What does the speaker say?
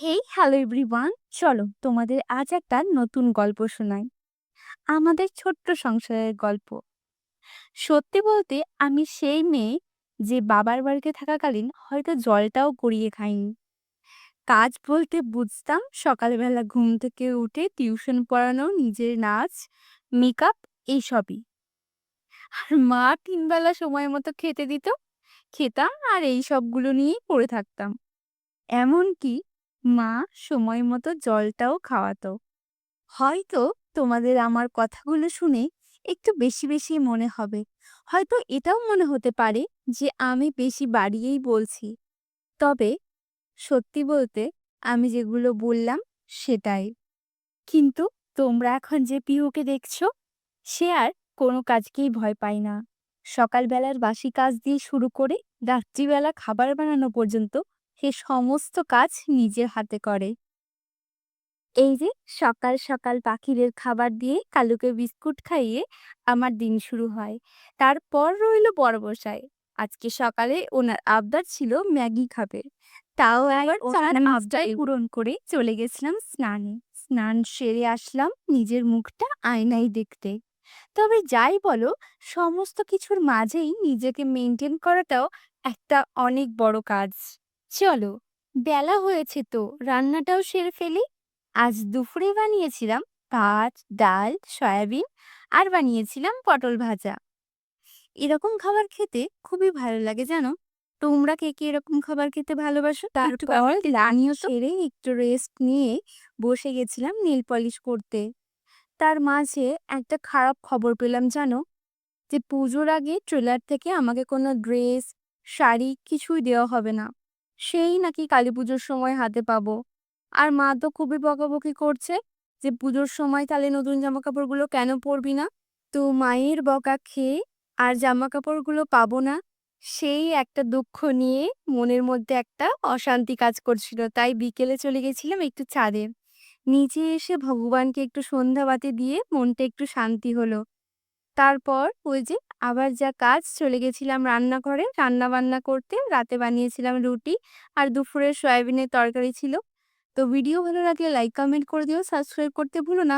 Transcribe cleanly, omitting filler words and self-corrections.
Hey hello everyone, চলো তোমাদের আজ একটা নতুন গল্প শোনাই। আমাদের ছোট্ট সংসারের গল্প। সত্যি বলতে আমি সেই মেয়ে যে বাবার বাড়িতে থাকাকালীন হয়তো জলটাও গড়িয়ে খাইনি। কাজ বলতে বুঝতাম সকালবেলা ঘুম থেকে উঠে টিউশন পড়ানো, নিজের নাচ, মেকআপ, এইসবই। আর মা তিন বেলা সময় মতো খেতে দিত, খেতাম আর এই সবগুলো নিয়েই পড়ে থাকতাম। এমনকি মা সময় মতো জলটাও খাওয়াতো। হয়তো তোমাদের আমার কথাগুলো শুনে একটু বেশি বেশি মনে হবে। হয়তো এটাও মনে হতে পারে যে আমি বেশি বাড়িয়েই বলছি। তবে সত্যি বলতে আমি যেগুলো বললাম সেটাই। কিন্তু তোমরা এখন যে পিহুকে দেখছো, সে আর কোনো কাজকেই ভয় পায় না। সকালবেলার বাসি কাজ দিয়ে শুরু করে রাত্রিবেলা খাবার বানানো পর্যন্ত সে সমস্ত কাজ নিজের হাতে করে। এই যে সকাল সকাল পাখিদের খাবার দিয়ে কালুকে বিস্কুট খাইয়ে আমার দিন শুরু হয়। তারপর রইল বড়মশাই। আজকে সকালে ওনার আবদার ছিল ম্যাগি খাবে, তাও একবার ওনার আবদার পূরণ করে চলে গেছিলাম স্নানে। স্নান সেরে আসলাম নিজের মুখটা আয়নায় দেখতে। তবে যাই বলো, সমস্ত কিছুর মাঝেই নিজেকে মেনটেন করাটাও একটা অনেক বড় কাজ। চলো, বেলা হয়েছে তো রান্নাটাও সেরে ফেলি। আজ দুপুরে বানিয়েছিলাম ভাত, ডাল, সয়াবিন আর বানিয়েছিলাম পটল ভাজা। এরকম খাবার খেতে খুবই ভালো লাগে জানো। তোমরা কে কে এরকম খাবার খেতে ভালোবাসো? তারপর আমিও সেরে একটু রেস্ট নিয়ে বসে গেছিলাম নেল পলিশ করতে। তার মাঝে একটা খারাপ খবর পেলাম জানো, যে পুজোর আগে ট্রেলার থেকে আমাকে কোনো ড্রেস, শাড়ি কিছুই দেওয়া হবে না। সেই নাকি কালী পুজোর সময় হাতে পাবো। আর মা তো খুবই বকাবকি করছে যে পুজোর সময় তাহলে নতুন জামা কাপড়গুলো কেন পরবি না। তো মায়ের বকা খেয়ে আর জামা কাপড়গুলো পাবো না, সেই একটা দুঃখ নিয়ে মনের মধ্যে একটা অশান্তি কাজ করছিল। তাই বিকেলে চলে গেছিলাম একটু ছাদে। নিচে এসে ভগবানকে একটু সন্ধ্যাবাতি দিয়ে মনটা একটু শান্তি হলো। তারপর ওই যে আবার যা কাজ, চলে গেছিলাম রান্নাঘরে রান্না-বান্না করতে। রাতে বানিয়েছিলাম রুটি আর দুপুরে সয়াবিনের তরকারি ছিল। তো ভিডিও ভালো লাগলে লাইক, কমেন্ট করে দিও, সাবস্ক্রাইব করতে ভুলো না।